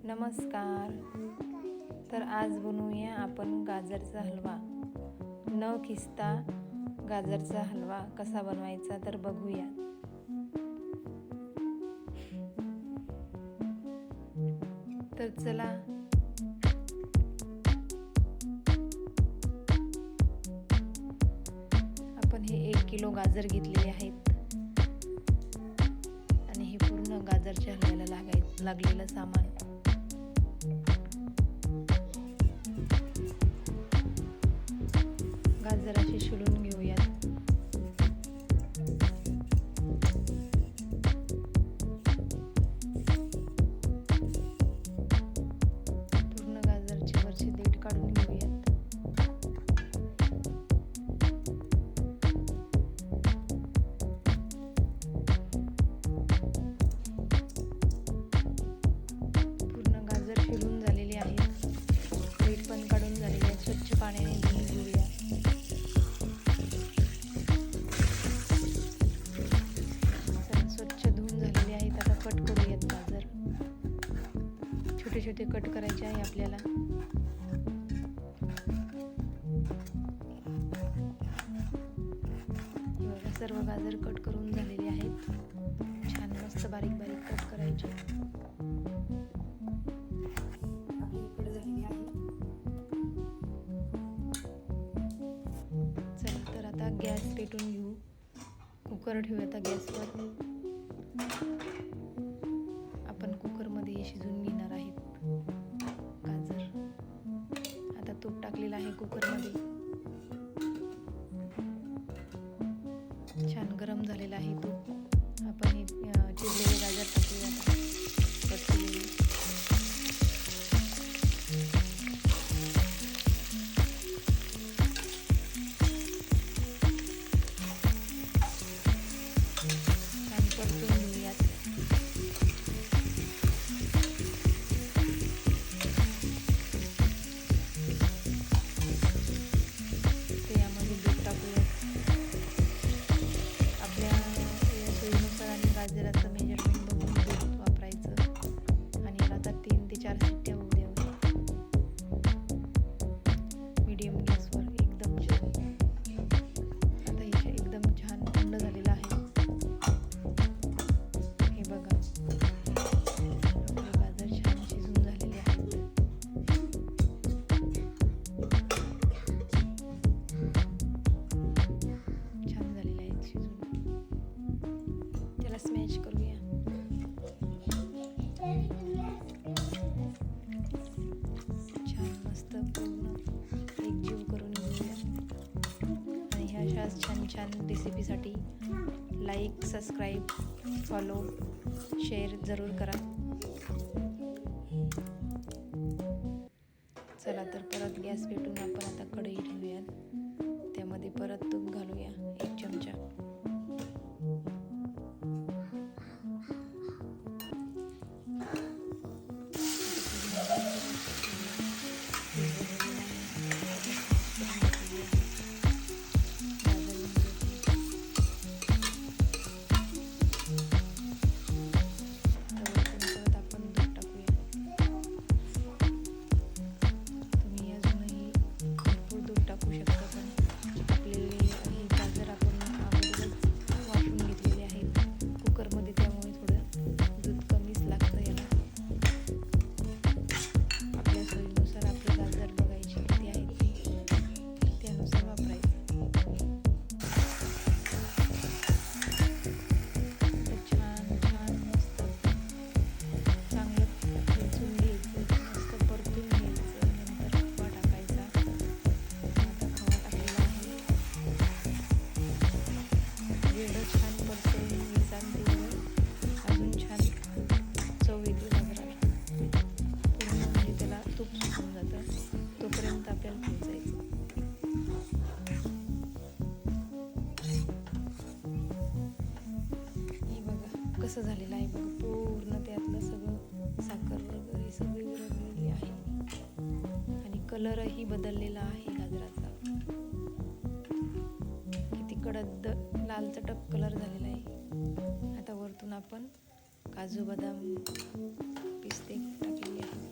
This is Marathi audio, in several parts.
नमस्कार. तर आज बनवूया आपण गाजरचा हलवा. न खिसता गाजरचा हलवा कसा बनवायचा तर बघूया. तर चला आपण हे 1 किलो गाजर घेतलेले आहेत आणि हे पूर्ण गाजरच्या हलव्याला लागलेलं सामान. गाजर असे शिलून घेऊयात. पूर्ण गाजरचे वरचे देठ काढून घेऊयात. पूर्ण गाजर शिलून झालेले आहेत. देठ पण काढून झालेले आहेत. स्वच्छ पाण्याने धुवून घेऊया. स्वच्छ धुवून झालेले आहेत. आता कट करूयात गाजर. छोटे छोटे कट करायचे आहे आपल्याला. सर्व गाजर कट करून झालेले आहेत. छान मस्त बारीक बारीक कट करायचे. आपली कट झालेली आहे. चला तर आता गॅस पेटून घेऊ. कुकर ठेवूया आता गॅसवर. आपण कुकरमध्ये शिजवून घेणार आहेत गाजर. आता तूप टाकलेलं आहे कुकरमध्ये. छान गरम झालेलं आहे तूप. आपण हे चिरलेले गाजर टाकूया आता. कट केलेले. छान परतून घेऊयात. ते यामध्ये दूध टाकूयात. आपल्या सोयीनुसार आणि गाजराचं मेजरमेंट बघून दूध वापरायचं. आणि याला आता 3 ते 4 शिट्ट्या होऊ द्याव्या. मीडियम गॅसवर एकदम छान. आता हे एकदम छान थंड झालेलं आहे. हे बघा आपले गाजर छान शिजून झालेले आहेत. छान झालेले आहेत शिजून. त्याला स्मॅश करूया. छान मस्त पूर्ण एकजीव करून घेऊया. आणि ह्या अशाच छान छान रेसिपीसाठी लाईक, सबस्क्राईब, फॉलो, शेअर जरूर करा. चला तर परत गॅस पेटून आपण आता कढई ठेवूयात. त्यामध्ये परत तूप घालूया 1 चमचा. टाकू शकता. पण आपले गाजर आपण अगोदरच वाफवून घेतलेले आहेत कुकरमध्ये. त्यामुळे थोडं दूध कमीच लागतं याला. आपल्या सोयीनुसार आपले गाजर बघायचे किती आहेत ते त्यानुसार वापरायचं. तर छान छान मस्त चांगलं ठेचून घ्यायचं. मस्त परतून घ्यायचं. नंतर खवा टाकायचा. वेळ छान परतून घ्यायचा. अजून छान चव येते गाजराला. पूर्ण म्हणजे त्याला तूप सुटून जातं. तोपर्यंत आपल्याला ठेचायचं. हे बघा कसं झालेलं आहे बघा. पूर्ण त्यातलं सगळं साखर वगैरे सगळी विरघळलेली आहे. आणि कलरही बदललेला आहे गाजराचा. किती कडद लाल चटक कलर झालेला आहे. आता वरतून आपण काजू बदाम पिस्ते टाकलेले आहेत.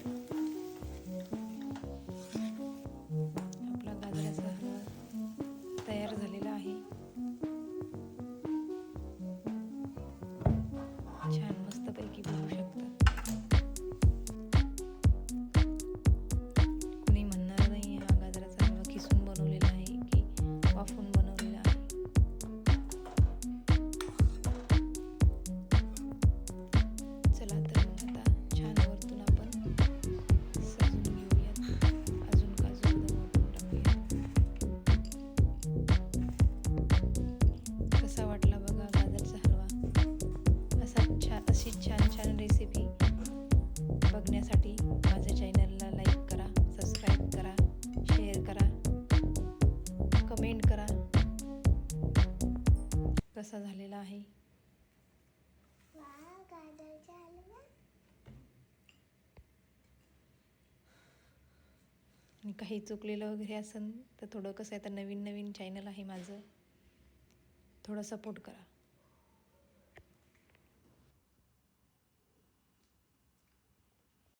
असा झालेला आहे. आणि काही चुकलेलं वगैरे असेल तर थोडं कसं आहे, तर नवीन चॅनल आहे माझं, थोडं सपोर्ट करा.